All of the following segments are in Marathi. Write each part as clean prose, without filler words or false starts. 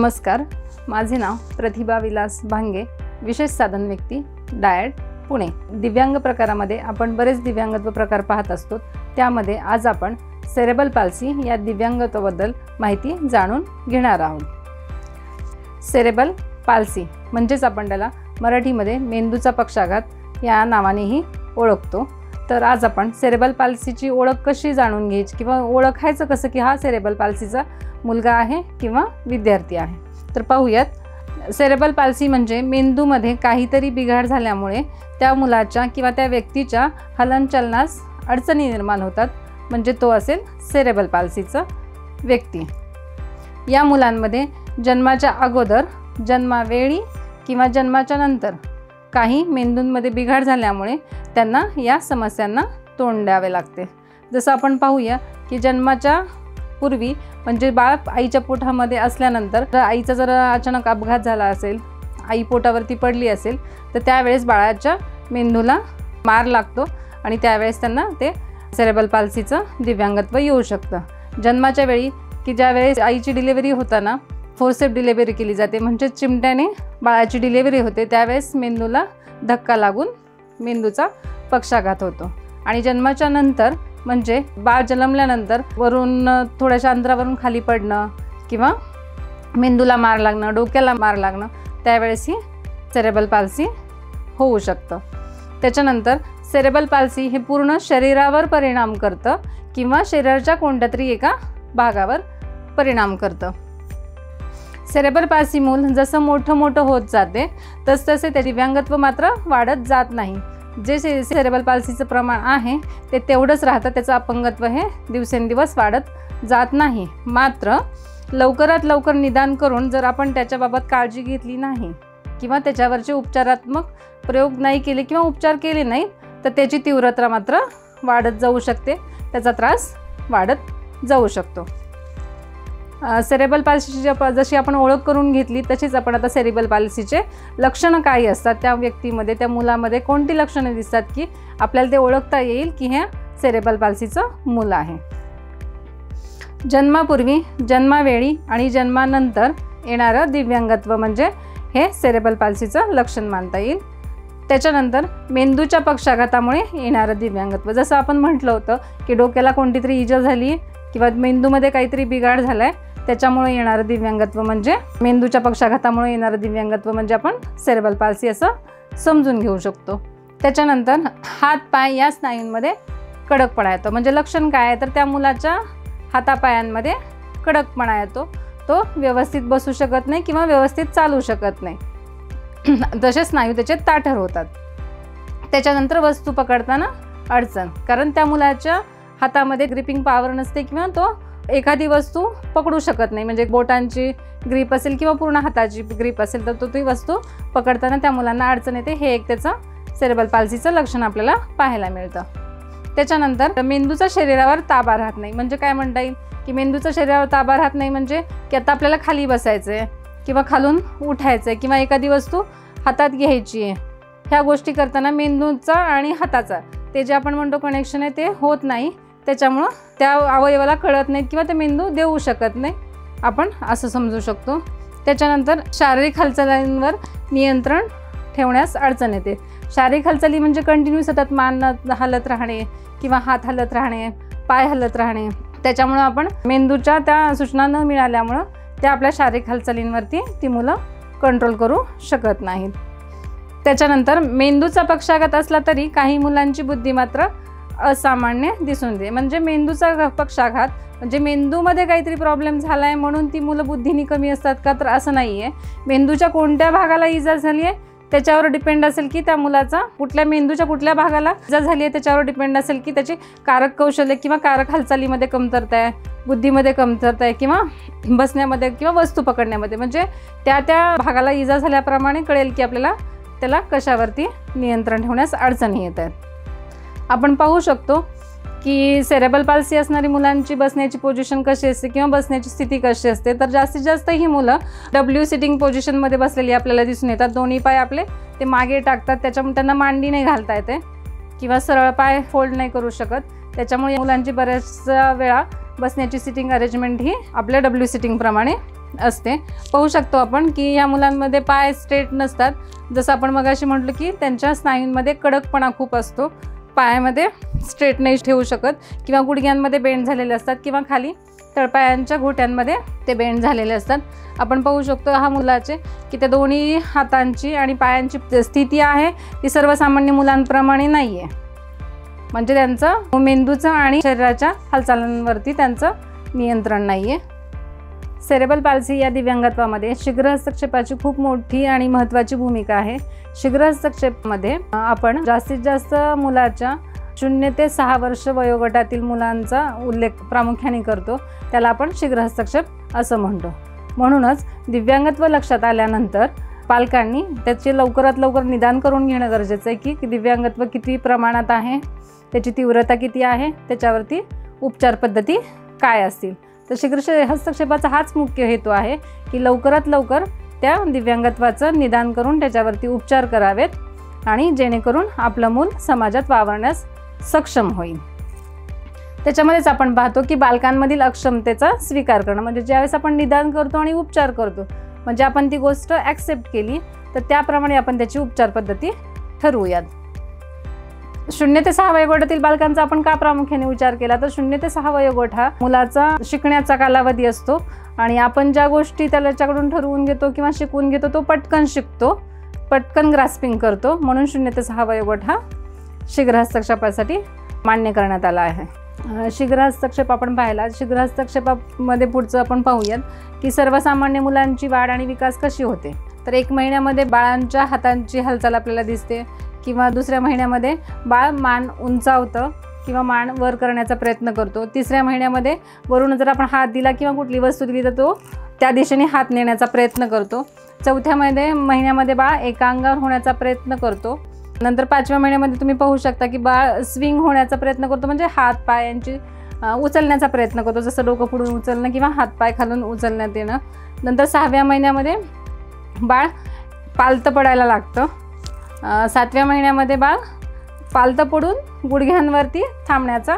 नमस्कार, माझे नाव प्रतिभा विलास भांगे, विशेष साधन व्यक्ती, डायट, पुणे। दिव्यांग प्रकारामध्ये आपण बरेच दिव्यांगत्व प्रकार पाहत असतो। त्यामध्ये आज आपण सेरेब्रल पाल्सी या दिव्यांगत्वाबद्दल माहिती जाणून घेणार आहोत। सेरेब्रल पाल्सी म्हणजेच आपण त्याला मराठीमध्ये मेंदूचा पक्षाघात या नावानेही ओळखतो। तर आज आपण सेरेब्रल पाल्सीची ओळख कशी जाणून घ्यायची किंवा ओळखायचं कसं की हा सेरेब्रल पाल्सीचा मुलगा आहे किंवा विद्यार्थी आहे। तर पाहूयात, सेरेब्रल पाल्सी म्हणजे मेंदूमध्ये काहीतरी बिघाड झाल्यामुळे त्या मुलाच्या किंवा त्या व्यक्तीच्या हलनचलनास अडचणी निर्माण होतात, म्हणजे तो असेल सेरेब्रल पाल्सीचा व्यक्ती। या मुलांमध्ये जन्माच्या अगोदर, जन्मावेळी किंवा जन्माच्या नंतर काही मेंदूंमध्ये बिघाड झाल्यामुळे त्यांना या समस्यांना तोंड द्यावे लागते। जसं आपण पाहूया की जन्माच्या पूर्वी म्हणजे बाळ आईच्या पोटामध्ये असल्यानंतर आईचा जर अचानक अपघात झाला असेल, आई पोटावरती पडली असेल, तर त्यावेळेस बाळाच्या मेंदूला मार लागतो आणि त्यावेळेस त्यांना ते सेरेब्रल पाल्सीचं दिव्यांगत्व येऊ शकतं। जन्माच्या वेळी की ज्यावेळेस आईची डिलिव्हरी होताना फोर्सेप डिलिव्हरी केली जाते, म्हणजे चिमट्याने बाळाची डिलिव्हरी होते, त्यावेळेस मेंदूला धक्का लागून मेंदूचा पक्षाघात होतो। आणि जन्माच्या नंतर म्हणजे बाळ जन्मल्यानंतर वरून थोड्याशा अंतरावरून खाली पडणं किंवा मेंदूला मार लागणं, डोक्याला मार लागणं, त्यावेळेस ही सेरेब्रल पाल्सी होऊ शकतं। त्याच्यानंतर सेरेब्रल पाल्सी हे पूर्ण शरीरावर परिणाम करतं किंवा शरीराच्या कोणत्यातरी एका भागावर परिणाम करतं। सेरेब्रल पाल्सी मूल जसं मोठं होत जाते तसतसे ते दिव्यांगत्व मात्र वाढत जात नाही। जे सेरेब्रल पाल्सीचं प्रमाण आहे ते तेवढंच राहतं, त्याचं अपंगत्व हे दिवसेंदिवस वाढत जात नाही। मात्र लवकरात लवकर निदान करून जर आपण त्याच्याबाबत काळजी घेतली नाही किंवा त्याच्यावरचे उपचारात्मक प्रयोग नाही केले किंवा उपचार केले नाही तर त्याची तीव्रता मात्र वाढत जाऊ शकते, त्याचा त्रास वाढत जाऊ शकतो। सेरेब्रल पाल्सीची जशी आपण ओळख करून घेतली तशीच आपण आता सेरेब्रल पाल्सीचे लक्षणं काय असतात, त्या व्यक्तीमध्ये, त्या मुलामध्ये कोणती लक्षणे दिसतात की आपल्याला ते ओळखता येईल की हे सेरेब्रल पाल्सीचं मूल आहे। जन्मापूर्वी, जन्मावेळी आणि जन्मानंतर येणारं दिव्यांगत्व म्हणजे हे सेरेब्रल पाल्सीचं लक्षण मानता येईल। त्याच्यानंतर मेंदूच्या पक्षाघातामुळे येणारं दिव्यांगत्व, जसं आपण म्हटलं होतं की डोक्याला कोणतीतरी इजा झाली किंवा मेंदूमध्ये काहीतरी बिघाड झालाय त्याच्यामुळे येणारं दिव्यांगत्व म्हणजे मेंदूच्या पक्षाघातामुळे येणारं दिव्यांगत्व म्हणजे आपण सेरेब्रल पाल्सी असं समजून घेऊ शकतो। त्याच्यानंतर हात पाय या स्नायूंमध्ये कडकपणा येतो, म्हणजे लक्षण काय आहे तर त्या मुलाच्या हातापायांमध्ये कडकपणा येतो, तो व्यवस्थित बसू शकत नाही किंवा व्यवस्थित चालू शकत नाही, तसे स्नायू त्याचे ताठर होतात। त्याच्यानंतर वस्तू पकडताना अडचण, कारण त्या मुलाच्या हातामध्ये ग्रिपिंग पॉवर नसते किंवा तो एखादी वस्तू पकडू शकत नाही, म्हणजे बोटांची ग्रीप असेल किंवा पूर्ण हाताची ग्रीप असेल तर तो ती वस्तू पकडताना त्या मुलांना अडचण येते। हे एक त्याचं सेरेब्रल पाल्सीचं लक्षण आपल्याला पाहायला मिळतं। त्याच्यानंतर मेंदूचा शरीरावर ताबा राहत नाही, म्हणजे काय म्हणता येईल की मेंदूचा शरीरावर ताबा राहत नाही म्हणजे की आता आपल्याला खाली बसायचं आहे किंवा खालून उठायचं आहे किंवा एखादी वस्तू हातात घ्यायची आहे, ह्या गोष्टी करताना मेंदूचा आणि हाताचा ते जे आपण म्हणतो कनेक्शन आहे ते होत नाही, त्याच्यामुळं त्या अवयवाला कळत नाहीत किंवा ते मेंदू देऊ शकत नाही, आपण असं समजू शकतो। त्याच्यानंतर शारीरिक हालचालींवर नियंत्रण ठेवण्यास अडचण येते। शारीरिक हालचाली म्हणजे कंटिन्यू सतत मान हलत राहणे किंवा हात हलत राहणे, पाय हलत राहणे, त्याच्यामुळं आपण मेंदूच्या त्या सूचना न मिळाल्यामुळं त्या आपल्या शारीरिक हालचालींवरती ती मुलं कंट्रोल करू शकत नाहीत। त्याच्यानंतर मेंदूचा पक्षाघात असला तरी काही मुलांची बुद्धी मात्र असामान्य दिसून येते, म्हणजे मेंदूचा पक्षाघात म्हणजे मेंदूमध्ये काहीतरी प्रॉब्लेम झाला आहे म्हणून ती मुलं बुद्धीने कमी असतात का, तर असं नाही आहे। मेंदूच्या कोणत्या भागाला इजा झाली आहे त्याच्यावर डिपेंड असेल की त्या मुलाचा मेंदूच्या कुठल्या भागाला इजा झाली आहे त्याच्यावर डिपेंड असेल की त्याची कारक कौशल्य किंवा कारक हालचालीमध्ये कमतरता आहे, बुद्धीमध्ये कमतरता आहे किंवा बसण्यामध्ये किंवा वस्तू पकडण्यामध्ये, म्हणजे त्या भागाला इजा झाल्याप्रमाणे कळेल की आपल्याला त्याला कशावरती नियंत्रण ठेवण्यास अडचणी येत आहेत। आपण पाहू शकतो की सेरेब्रल पाल्सी असणारी मुलांची बसण्याची पोझिशन कशी असते किंवा बसण्याची स्थिती कशी असते, तर जास्तीत जास्त ही मुलं डब्ल्यू सिटिंग पोझिशनमध्ये बसलेली आपल्याला दिसून येतात। दोन्ही पाय आपले ते मागे टाकतात, त्याच्यामुळे त्यांना मांडी नाही घालता येते किंवा सरळ पाय फोल्ड नाही करू शकत, त्याच्यामुळे मुलांची बऱ्याच वेळा बसण्याची सिटिंग अरेंजमेंट ही आपल्या डब्ल्यू सिटिंग प्रमाणे असते। पाहू शकतो आपण की या मुलांमध्ये पाय स्ट्रेट नसतात, जसं आपण मगाशी म्हटलं की त्यांच्या स्नायूंमध्ये कडकपणा खूप असतो, पायामध्ये स्ट्रेट नाही ठेवू शकत किंवा गुडघ्यांमध्ये बेंड झालेले असतात किंवा खाली तळपायांच्या घोट्यांमध्ये ते बेंड झालेले असतात। आपण पाहू शकतो हा मुलाचे की त्या दोन्ही हातांची आणि पायांची स्थिती आहे ती सर्वसामान्य मुलांप्रमाणे नाही आहे, म्हणजे त्यांचं मेंदूचं आणि शरीराच्या हालचालींवरती त्यांचं नियंत्रण नाही आहे। सेरेब्रल पाल्सी या दिव्यांगत्वामध्ये शीघ्र हस्तक्षेपाची खूप मोठी आणि महत्त्वाची भूमिका आहे। शीघ्र हस्तक्षेपमध्ये आपण जास्तीत जास्त मुलाच्या 0 ते 6 वर्ष वयोगटातील मुलांचा उल्लेख प्रामुख्याने करतो, त्याला आपण शीघ्र हस्तक्षेप असं म्हणतो। म्हणूनच दिव्यांगत्व लक्षात आल्यानंतर पालकांनी त्याचे लवकरात लवकर निदान करून घेणं गरजेचं आहे की दिव्यांगत्व किती प्रमाणात आहे, त्याची तीव्रता किती आहे, त्याच्यावरती उपचार पद्धती काय असतील। तर शीघ्र हस्तक्षेपाचा हाच मुख्य हेतू आहे की लवकरात लवकर त्या दिव्यांगत्वाचं निदान करून त्याच्यावरती उपचार करावेत आणि जेणेकरून आपलं मूल समाजात वावरण्यास सक्षम होईल। त्याच्यामध्येच आपण पाहतो की बालकांमधील अक्षमतेचा स्वीकार करणं, म्हणजे ज्यावेळेस आपण निदान करतो आणि उपचार करतो म्हणजे आपण ती गोष्ट ॲक्सेप्ट केली तर त्याप्रमाणे आपण त्याची उपचार पद्धती ठरवूयात। 0 ते 6 वयोगटातील बालकांचा आपण का प्रामुख्याने विचार केला तर 0 ते 6 वयोगट हा मुलाचा शिकण्याचा कालावधी असतो आणि आपण ज्या गोष्टी त्याच्याकडून ठरवून घेतो किंवा शिकवून घेतो तो पटकन शिकतो, पटकन ग्रास्पिंग करतो, म्हणून 0 ते 6 वयोगट हा शीघ्र हस्तक्षेपासाठी मान्य करण्यात आला आहे। शीघ्र हस्तक्षेप आपण पाहिला, शीघ्र हस्तक्षेपामध्ये पुढचं आपण पाहूयात की सर्वसामान्य मुलांची वाढ आणि विकास कशी होते। तर 1 महिन्यामध्ये बाळांच्या हातांची हालचाल आपल्याला दिसते किंवा दुसऱ्या महिन्यामध्ये बाळ मान उंचावतं किंवा मान वर करण्याचा प्रयत्न करतो। 3ऱ्या महिन्यामध्ये वरून जर आपण हात दिला किंवा कुठली वस्तू दिली तर तो त्या दिशेने हात नेण्याचा प्रयत्न करतो। 4थ्या महिन्यामध्ये बाळ एकांगावर होण्याचा प्रयत्न करतो। नंतर 5व्या महिन्यामध्ये तुम्ही पाहू शकता की बाळ स्विंग होण्याचा प्रयत्न करतो, म्हणजे हात पायांची उचलण्याचा प्रयत्न करतो, जसं डोकं पुढून उचलणं किंवा हातपाय खालून उचलण्यात येणं। नंतर 6व्या महिन्यामध्ये बाळ पालतं पडायला लागतं। 7व्या महिन्यामध्ये बाळ पालतं पडून गुडघ्यांवरती थांबण्याचा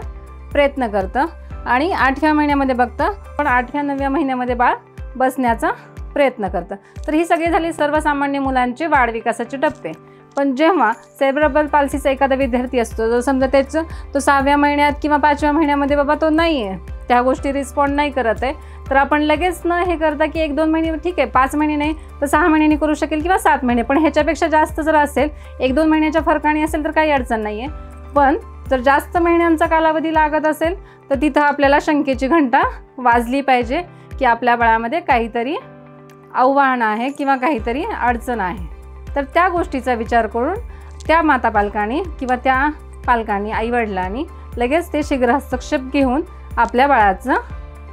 प्रयत्न करतं आणि 8व्या महिन्यामध्ये बघतं पण 8व्या-9व्या महिन्यामध्ये बाळ बसण्याचा प्रयत्न करतं। तर ही सगळी झाली सर्वसामान्य मुलांचे वाढ विकासाचे टप्पे। पण जेव्हा सेरेब्रल पाल्सीचा एखादा विद्यार्थी असतो, जर समजा तो 6व्या महिन्यात किंवा 5व्या महिन्यामध्ये बाबा तो नाही आहे, त्या गोष्टी रिस्पॉन्ड नाही करत आहे, तर आपण लगेच न हे करता की 1-2 महिने ठीक आहे, 5 महिने नाही तर 6 महिन्यांनी करू शकेल किंवा 7 महिने, पण ह्याच्यापेक्षा जास्त जर असेल 1-2 महिन्याच्या फरकाने असेल तर काही अडचण नाही आहे। पण जर जास्त महिन्यांचा कालावधी लागत असेल तर तिथं आपल्याला शंकेची घंटा वाजली पाहिजे की आपल्या बाळामध्ये काहीतरी आव्हान आहे किंवा काहीतरी अडचण आहे। तर त्या गोष्टीचा विचार करून त्या माता पालकांनी किंवा त्या पालकांनी आईवडिलांनी लगेच ते शीघ्र हस्तक्षेप घेऊन आपल्या बाळाचं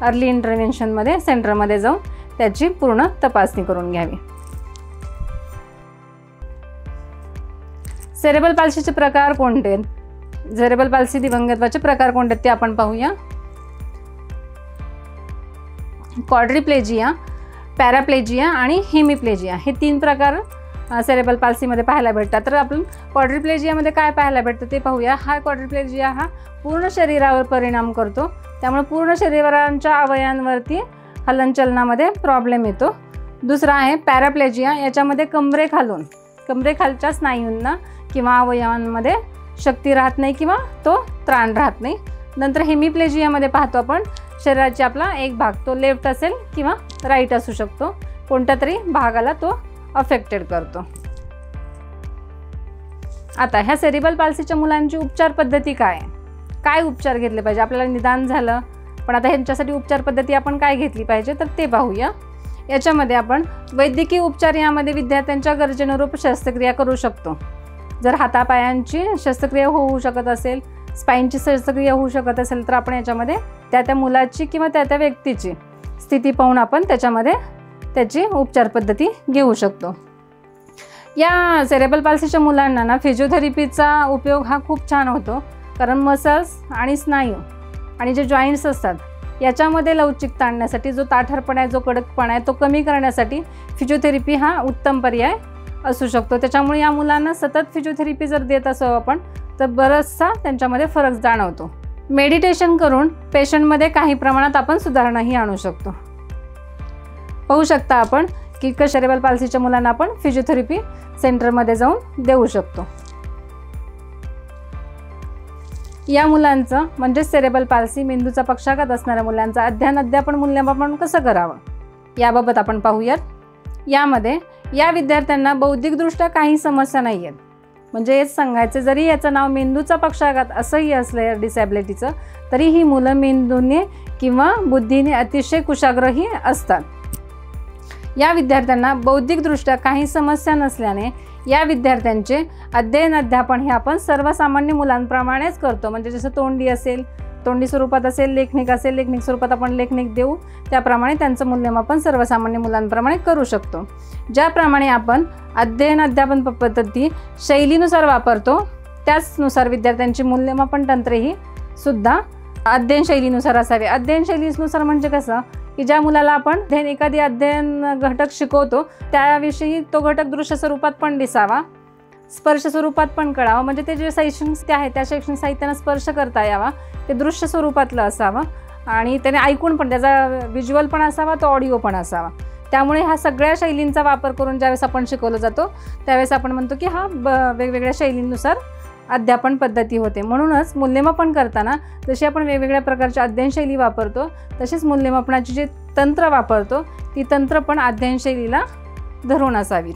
अर्ली इंटरव्हेन्शनमध्ये सेंटरमध्ये जाऊन त्याची पूर्ण तपासणी करून घ्यावी। सेरेब्रल पाल्सीचे प्रकार कोणते आहेत? सेरेब्रल पाल्सी दिव्यांगत्वाचे प्रकार कोणते आहेत ते आपण पाहूया। क्वाड्रिप्लेजिया, पॅराप्लेजिया आणि हेमिप्लेजिया हे 3 प्रकार सेरेब्रल पाल्सीमध्ये पाहायला भेटतात। तर आपण क्वाड्रिप्लेजियामध्ये काय पाहायला भेटतं ते पाहूया। हा क्वाड्रिप्लेजिया हा पूर्ण शरीरावर परिणाम करतो, त्यामुळे पूर्ण शरीराच्या अवयवांवरती हलनचलनामध्ये प्रॉब्लेम येतो। दुसरा आहे पॅराप्लेजिया, याच्यामध्ये कमरेखालच्या स्नायूंना किंवा अवयवांमध्ये शक्ती राहत नाही किंवा तो त्राण राहत नाही। नंतर हेमिप्लेजियामध्ये पाहतो आपण शरीराचा आपला एक भाग तो लेफ्ट असेल किंवा राईट असू शकतो, कोणत्या तरी भागाला तो अफेक्टेड करतो। आता ह्या सेरेब्रल पाल्सीच्या मुलांची उपचार पद्धती काय उपचार घेतले पाहिजे? आपल्याला निदान झालं पण आता ह्यांच्यासाठी उपचार पद्धती आपण काय घेतली पाहिजे तर ते पाहूया। याच्यामध्ये आपण वैद्यकीय उपचार यामध्ये विद्यार्थ्यांच्या गरजेनुरूप शस्त्रक्रिया करू शकतो। जर हातापायांची शस्त्रक्रिया होऊ शकत असेल, स्पाईनची शस्त्रक्रिया होऊ शकत असेल तर आपण याच्यामध्ये त्या मुलाची किंवा त्या व्यक्तीची स्थिती पाहून आपण त्याच्यामध्ये त्याची उपचार पद्धती घेऊ शकतो। या सेरेब्रल पाल्सीच्या मुलांना ना फिजिओथेरपीचा उपयोग हा खूप छान होतो, कारण मसल्स आणि स्नायू आणि जे जॉईंट्स असतात याच्यामध्ये लवचिकता आणण्यासाठी, जो ताठरपणा आहे, जो कडकपणा आहे तो कमी करण्यासाठी फिजिओथेरपी हा उत्तम पर्याय असू शकतो। त्याच्यामुळे या मुलांना सतत फिजिओथेरपी जर देत असो आपण तर बराचसा त्यांच्यामध्ये फरक जाणवतो। मेडिटेशन करून पेशंटमध्ये काही प्रमाणात आपण सुधारणाही आणू शकतो। पाहू शकता आपण की सेरेब्रल पाल्सीच्या मुलांना आपण फिजिओथेरपी सेंटरमध्ये जाऊन देऊ शकतो. या मुलांचं म्हणजे सेरेब्रल पाल्सी मेंदूचा पक्षाघात असणाऱ्या मुलांचं अध्यापन मूल्यमापन कसं करावं याबाबत आपण पाहूयात. यामध्ये या विद्यार्थ्यांना बौद्धिकदृष्ट्या काही समस्या नाही आहेत. म्हणजे हेच सांगायचं, जरी याचं नाव मेंदूचा पक्षाघात असंही असलं या डिसॅबिलिटीचं, तरी ही मुलं मेंदूने किंवा बुद्धीने अतिशय कुशाग्रही असतात. या विद्यार्थ्यांना बौद्धिकदृष्ट्या काही समस्या नसल्याने या विद्यार्थ्यांचे अध्यापन हे आपण सर्वसामान्य मुलांप्रमाणेच करतो. म्हणजे जसं तोंडी असेल, तोंडी स्वरूपात असेल, लेखनिक असेल, लेखनिक स्वरूपात आपण लेखनिक देऊ, त्याप्रमाणे त्यांचं मूल्यमापन सर्वसामान्य मुलांप्रमाणे करू शकतो. ज्याप्रमाणे आपण अध्यापन पद्धती शैलीनुसार वापरतो, त्याचनुसार विद्यार्थ्यांची मूल्यमापन तंत्रेही सुद्धा अध्ययन शैलीनुसार असावे. अध्ययन शैलीनुसार म्हणजे कसं की ज्या मुलाला आपण एखादी अध्ययन घटक शिकवतो त्याविषयी तो घटक दृश्य स्वरूपात पण दिसावा, स्पर्श स्वरूपात पण कळावा. म्हणजे ते जे शैक्षणिक साहित्य आहे त्या शैक्षणिक साहित्यानं स्पर्श करता यावा, ते दृश्य स्वरूपातलं असावं आणि त्याने ऐकून पण, त्याचा व्हिज्युअल पण असावा, तो ऑडिओ पण असावा. त्यामुळे ह्या सगळ्या शैलींचा वापर करून ज्यावेळेस आपण शिकवलं जातो त्यावेळेस आपण म्हणतो की हा वेगवेगळ्या शैलींनुसार अध्यापन पद्धती होते. म्हणूनच मूल्यमापन करताना जशी आपण वेगवेगळ्या प्रकारच्या अध्ययन शैली वापरतो, तशीच मूल्यमापनाची जे तंत्र वापरतो ती तंत्र पण अध्ययन शैलीला धरून असावीत.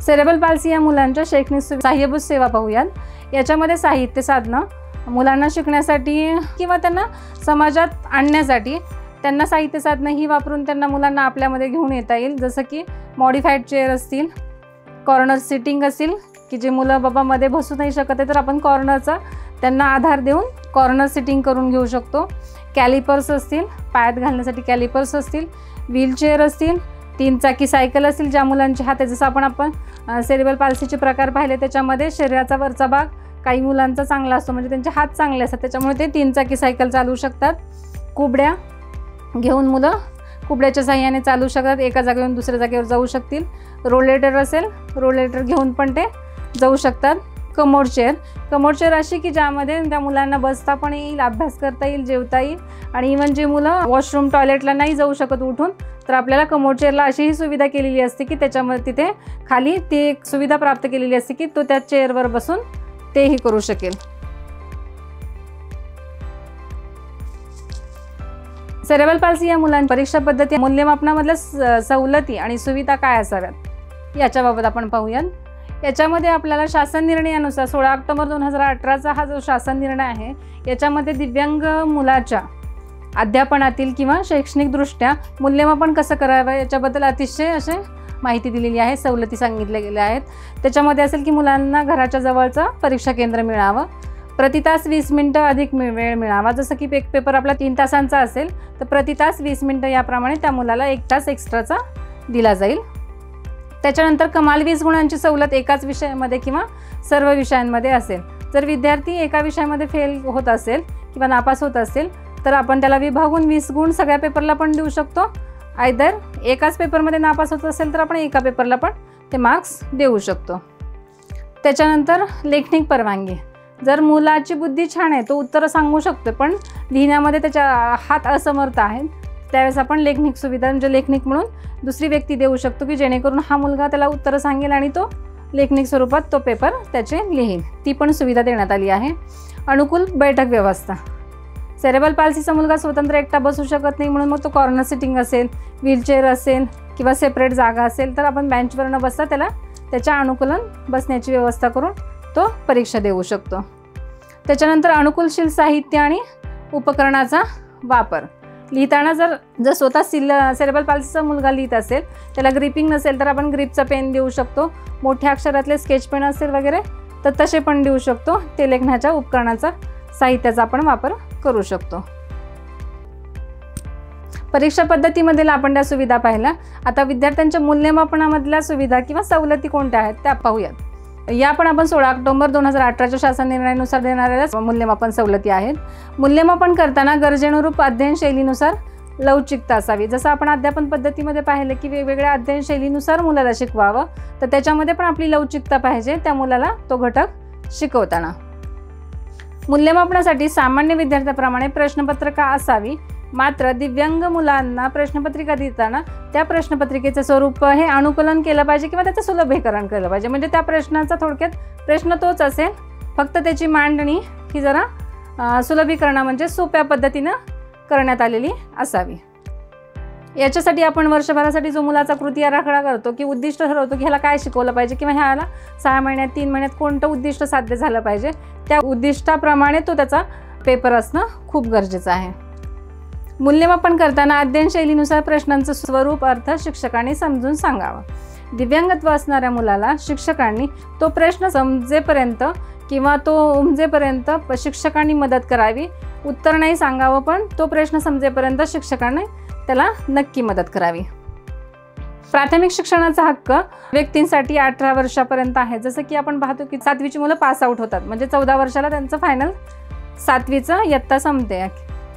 सेरेब्रल पाल्सी या मुलांच्या शैक्षणिक सहाय्यभूत सेवा पाहूयात. याच्यामध्ये साहित्य साधनं मुलांना शिकण्यासाठी किंवा त्यांना समाजात आणण्यासाठी त्यांना साहित्य साधनं ही वापरून त्यांना मुलांना आपल्यामध्ये घेऊन येता येईल. जसं की मॉडिफाईड चेअर असतील, कॉर्नर सिटिंग असेल की जे मुलं बाबा मध्ये बसू नाही शकत आहे तर आपण कॉर्नरचा त्यांना आधार देऊन कॉर्नर सिटिंग करून घेऊ शकतो. कॅलिपर्स असतील, पायात घालण्यासाठी कॅलिपर्स असतील, व्हीलचेअर असतील, 3 चाकी सायकल असतील. ज्या मुलांचे हात आहे, जसं आपण सेरेब्रल पाल्सीचे प्रकार पाहिले त्याच्यामध्ये शरीराचा वरचा भाग काही मुलांचा चांगला असतो, म्हणजे त्यांचे हात चांगले असतात, त्याच्यामुळे ते 3 चाकी सायकल चालवू शकतात. कुबड्या घेऊन मुलं कुबड्याच्या साह्याने चालू शकतात, एका जागेवरून दुसऱ्या जागेवर जाऊ शकतील. रोलेटर असेल, रोलेटर घेऊन पण ते जाऊ शकतात. कमोड चेअर अशी की ज्यामध्ये त्या मुलांना बसता पण येईल, अभ्यास करता येईल, जेवता येईल. आणि इव्हन जे मुलं वॉशरूम टॉयलेटला नाही जाऊ शकत उठून, तर आपल्याला कमोड चेअरला अशीही सुविधा केलेली असते की त्याच्यामध्ये तिथे खाली ती एक सुविधा प्राप्त केलेली असते की तो त्या चेअरवर बसून तेही करू शकेल. सेरेब्रल पाल्सी या मुलांच्या परीक्षा पद्धती मूल्यमापनामधल्या सवलती आणि सुविधा काय असाव्यात याच्याबाबत आपण पाहूयात. याच्यामध्ये आपल्याला शासन निर्णयानुसार 16 ऑक्टोबर 2018चा हा जो शासन निर्णय आहे याच्यामध्ये दिव्यांग मुलाच्या अध्यापनातील किंवा शैक्षणिकदृष्ट्या मूल्यमापन कसं करावं याच्याबद्दल अतिशय असे माहिती दिलेली आहे, सवलती सांगितल्या गेल्या आहेत. त्याच्यामध्ये असेल की मुलांना घराच्या जवळचं परीक्षा केंद्र मिळावं, प्रति तास 20 मिनिटं अधिक वेळ मिळावा. जसं की एक पेपर आपला 3 तासांचा असेल तर प्रति तास 20 मिनिटं याप्रमाणे त्या मुलाला 1 तास एक्स्ट्राचा दिला जाईल. त्याच्यानंतर कमाल 20 गुणांची सवलत एकाच विषयामध्ये किंवा सर्व विषयांमध्ये असेल. जर विद्यार्थी एका विषयामध्ये फेल होत असेल किंवा नापास होत असेल तर आपण त्याला विभागून 20 गुण सगळ्या पेपरला पण देऊ शकतो. आयदर एकाच पेपरमध्ये नापास होत असेल तर आपण एका पेपरला पण ते मार्क्स देऊ शकतो. त्याच्यानंतर लेखनिक परवानगी. जर मुलाची बुद्धी छान आहे, तो उत्तरं सांगू शकतो, पण लिहिण्यामध्ये त्याच्या हात असमर्थ आहेत, त्यावेळेस आपण लेखनिक सुविधा म्हणजे लेखनिक म्हणून दुसरी व्यक्ती देऊ शकतो की जेणेकरून हा मुलगा त्याला उत्तरं सांगेल आणि तो लेखनिक स्वरूपात तो पेपर त्याचे लिहिल. ती पण सुविधा देण्यात आली आहे. अनुकूल बैठक व्यवस्था. सेरेब्रल पाल्सीचा मुलगा स्वतंत्र एकटा बसू शकत नाही, म्हणून मग तो कॉर्नर सिटिंग असेल, व्हीलचेअर असेल किंवा सेपरेट जागा असेल तर आपण बेंचवर न बसता त्याला त्याच्या अनुकूलन बसण्याची व्यवस्था करून तो परीक्षा देऊ शकतो. त्याच्यानंतर अनुकूलशील साहित्य आणि उपकरणाचा वापर. लिहिताना जर स्वतः सेरेब्रल पाल्सीचा मुलगा लिहित असेल, त्याला ग्रिपिंग नसेल तर आपण ग्रिपचा पेन देऊ शकतो. मोठ्या अक्षरातले स्केच पेन असेल वगैरे तर तसे पण देऊ शकतो. ते लेखनाच्या उपकरणाचा साहित्याचा आपण वापर करू शकतो. परीक्षा पद्धतीमधील आपण त्या सुविधा पाहिल्या. आता विद्यार्थ्यांच्या मूल्यमापनामधल्या सुविधा किंवा सवलती कोणत्या आहेत त्या पाहूयात. या पण आपण 16 ऑक्टोबर 2018च्या शासन निर्णयानुसार देणाऱ्या मूल्यमापन सवलती आहेत. मूल्यमापन करताना गरजेनुरूप अध्ययन शैलीनुसार लवचिकता असावी. जसं आपण अध्यापन पद्धतीमध्ये पाहिलं की वेगवेगळ्या अध्ययन शैलीनुसार मुलाला शिकवावं, तर त्याच्यामध्ये पण आपली लवचिकता पाहिजे त्या मुलाला तो घटक शिकवताना. मूल्यमापनासाठी सामान्य विद्यार्थ्याप्रमाणे प्रश्नपत्रिका असावी मात्र दिव्यांग मुलांना प्रश्नपत्रिका देताना त्या प्रश्नपत्रिकेचं स्वरूप हे अनुकूलन केलं पाहिजे किंवा त्याचं सुलभीकरण केलं पाहिजे. म्हणजे त्या प्रश्नाचा थोडक्यात प्रश्न तोच असेल, फक्त त्याची मांडणी ही जरा सुलभीकरण म्हणजे सोप्या पद्धतीनं करण्यात आलेली असावी. याच्यासाठी आपण वर्षभरासाठी जो मुलाचा कृती आराखडा करतो की उद्दिष्ट ठरवतो की ह्याला काय शिकवलं पाहिजे किंवा ह्याला 6 महिन्यात 3 महिन्यात कोणतं उद्दिष्ट साध्य झालं पाहिजे, त्या उद्दिष्टाप्रमाणे तो त्याचा पेपर असणं खूप गरजेचं आहे. मूल्यमापन करताना अध्ययन शैलीनुसार प्रश्नांचं स्वरूप अर्थ शिक्षकांनी समजून सांगावं. दिव्यांगत्व असणाऱ्या मुलाला शिक्षकांनी तो प्रश्न समजेपर्यंत किंवा तो उमजेपर्यंत शिक्षकांनी मदत करावी. उत्तर नाही सांगावं, पण तो प्रश्न समजेपर्यंत शिक्षकांनी त्याला नक्की मदत करावी. प्राथमिक शिक्षणाचा हक्क व्यक्तींसाठी 18 वर्षापर्यंत आहे. जसं की आपण पाहतो की 7वीची मुलं पास आउट होतात, म्हणजे 14 वर्षाला त्यांचं फायनल 7वीचं इयत्ता संपते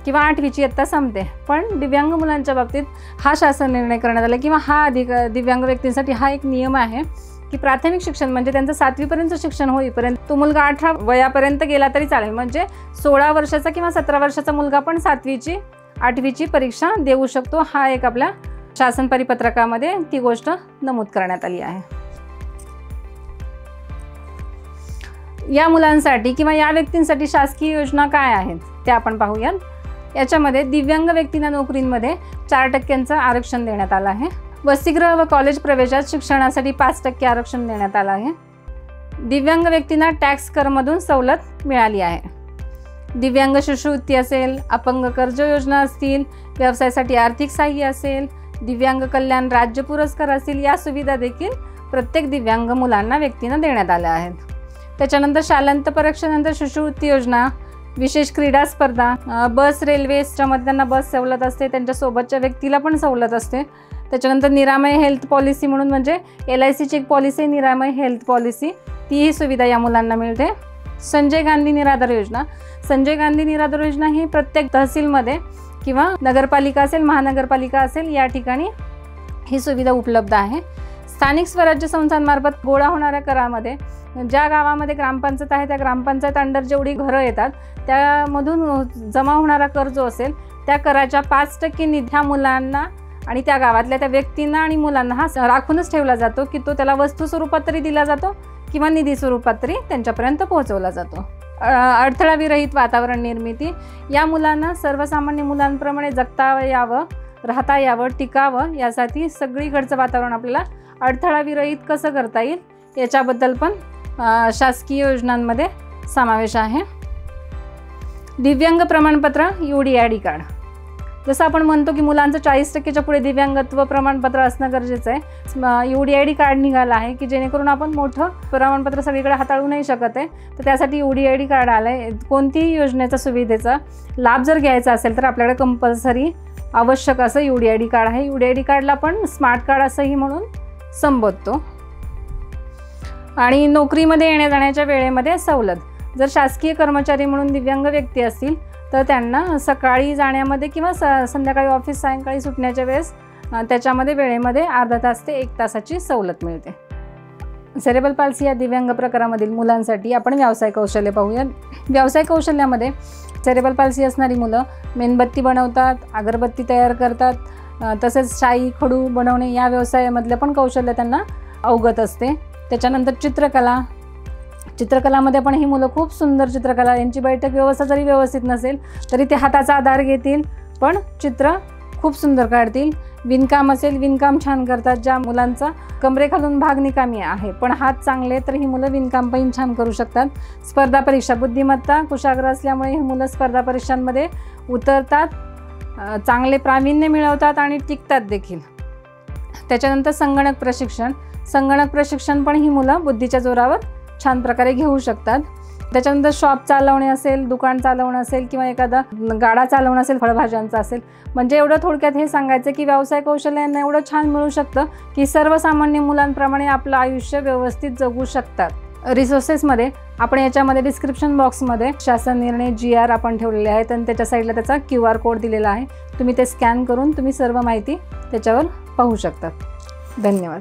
किंवा 8वीची इयत्ता संपते. पण दिव्यांग मुलांच्या बाबतीत हा शासन निर्णय करण्यात आला किंवा हा दिव्यांग व्यक्तींसाठी हा एक नियम आहे की प्राथमिक शिक्षण म्हणजे त्यांचं 7वीपर्यंत शिक्षण होईपर्यंत तो मुलगा 18 वयापर्यंत गेला तरी चालेल. म्हणजे 16 वर्षाचा किंवा 17 वर्षाचा मुलगा पण 7वीची 8वीची परीक्षा देऊ शकतो. हा एक आपल्या शासन परिपत्रकामध्ये ती गोष्ट नमूद करण्यात आली आहे. या मुलांसाठी किंवा या व्यक्तींसाठी शासकीय योजना काय आहेत त्या आपण पाहूयात. याच्यामध्ये दिव्यांग व्यक्तींना नोकरींमध्ये 4% आरक्षण देण्यात आलं आहे. वसतिगृह व कॉलेज प्रवेशात शिक्षणासाठी 5% आरक्षण देण्यात आलं आहे. दिव्यांग व्यक्तींना टॅक्स करमधून सवलत मिळाली आहे. दिव्यांग शिष्यवृत्ती असेल, अपंग कर्ज योजना असतील, व्यवसायासाठी आर्थिक सहाय्य असेल, दिव्यांग कल्याण राज्य पुरस्कार असतील, या सुविधा देखील प्रत्येक दिव्यांग मुलांना व्यक्तींना देण्यात आल्या आहेत. त्याच्यानंतर शालांत परीक्षेनंतर शिष्यवृत्ती योजना, विशेष क्रीडा स्पर्धा, बस रेल्वेच्यामध्ये त्यांना बस सवलत असते, त्यांच्यासोबतच्या व्यक्तीला पण सवलत असते. त्याच्यानंतर निरामय हेल्थ पॉलिसी म्हणून म्हणजे LICची एक पॉलिसी निरामय हेल्थ पॉलिसी, तीही सुविधा या मुलांना मिळते. संजय गांधी निराधार योजना, संजय गांधी निराधार योजना ही प्रत्येक तहसीलमध्ये किंवा नगरपालिका असेल, महानगरपालिका असेल, या ठिकाणी ही सुविधा उपलब्ध आहे. स्थानिक स्वराज्य संस्थांमार्फत गोळा होणाऱ्या करामध्ये ज्या गावामध्ये ग्रामपंचायत आहे त्या ग्रामपंचायत अंडर जेवढी घरं येतात त्यामधून जमा होणारा कर जो असेल त्या कराच्या 5% निधी ह्या मुलांना आणि त्या गावातल्या त्या व्यक्तींना आणि मुलांना हा राखूनच ठेवला जातो की तो त्याला वस्तू स्वरूपात तरी दिला जातो किंवा निधी स्वरूपात तरी त्यांच्यापर्यंत पोहोचवला जातो. अडथळा विरहित वातावरण निर्मिती, या मुलांना सर्वसामान्य मुलांप्रमाणे जगता यावं, राहता यावं, टिकावं, यासाठी सगळीकडचं वातावरण आपल्याला अडथळा विरहित कसं करता येईल याच्याबद्दल पण शासकीय योजनांमध्ये समावेश आहे. दिव्यांग प्रमाणपत्र UDID कार्ड, जसं आपण म्हणतो की मुलांचं 40%च्या पुढे दिव्यांगत्व प्रमाणपत्र असणं गरजेचं आहे. UDID कार्ड निघालं आहे की जेणेकरून आपण मोठं प्रमाणपत्र सगळीकडे हाताळू नाही शकत आहे, तर त्यासाठी UDID कार्ड आलं आहे. कोणतीही योजनेचा सुविधेचा लाभ जर घ्यायचा असेल तर आपल्याकडे कंपल्सरी आवश्यक असं UDID कार्ड आहे. UDID कार्डला आपण स्मार्ट कार्ड असंही म्हणून संबोधतो. आणि नोकरीमध्ये येण्या जाण्याच्या वेळेमध्ये सवलत, जर शासकीय कर्मचारी म्हणून दिव्यांग व्यक्ती असतील तर त्यांना सकाळी जाण्यामध्ये किंवा संध्याकाळी ऑफिस सायंकाळी सुटण्याच्या वेळेस त्याच्यामध्ये वेळेमध्ये अर्धा तास ते 1 तासाची सवलत मिळते. सेरेब्रल पाल्सी या दिव्यांग प्रकारामधील मुलांसाठी आपण व्यवसाय कौशल्य पाहूया. व्यवसाय कौशल्यामध्ये सेरेब्रल पाल्सी असणारी मुलं मेणबत्ती बनवतात, अगरबत्ती तयार करतात, तसेच शाई खडू बनवणे या व्यवसायामधलं पण कौशल्य त्यांना अवगत असते. त्याच्यानंतर चित्रकलामध्ये पण ही मुलं खूप सुंदर चित्रकला, यांची बैठक व्यवस्था जरी व्यवस्थित नसेल तरी ते हाताचा आधार घेतील पण चित्र खूप सुंदर काढतील. विणकाम असेल, विणकाम छान करतात. ज्या मुलांचा कमरेखालून भाग निकामी आहे पण हात चांगले तर ही मुलं विणकाम पण छान करू शकतात. स्पर्धा परीक्षा, बुद्धिमत्ता कुशाग्र असल्यामुळे ही मुलं स्पर्धा परीक्षांमध्ये उतरतात, चांगले प्रावीण्य मिळवतात आणि टिकतात देखील. त्याच्यानंतर संगणक प्रशिक्षण पण ही मुलं बुद्धीच्या जोरावर छान प्रकारे घेऊ शकतात. त्याच्यानंतर शॉप चालवणे असेल, दुकान चालवणं असेल किंवा एखादा गाडा चालवणं असेल, फळभाज्यांचा असेल, म्हणजे एवढं थोडक्यात हे सांगायचं की व्यवसाय कौशल्य यांना एवढं छान मिळू शकतं की सर्वसामान्य मुलांप्रमाणे आपलं आयुष्य व्यवस्थित जगू शकतात. रिसोर्सेसमध्ये आपण याच्यामध्ये डिस्क्रिप्शन बॉक्समध्ये शासन निर्णय GR आपण ठेवलेले आहेत आणि त्याच्या साईडला त्याचा QR कोड दिलेला आहे. तुम्ही ते स्कॅन करून तुम्ही सर्व माहिती त्याच्यावर पाहू शकता. धन्यवाद.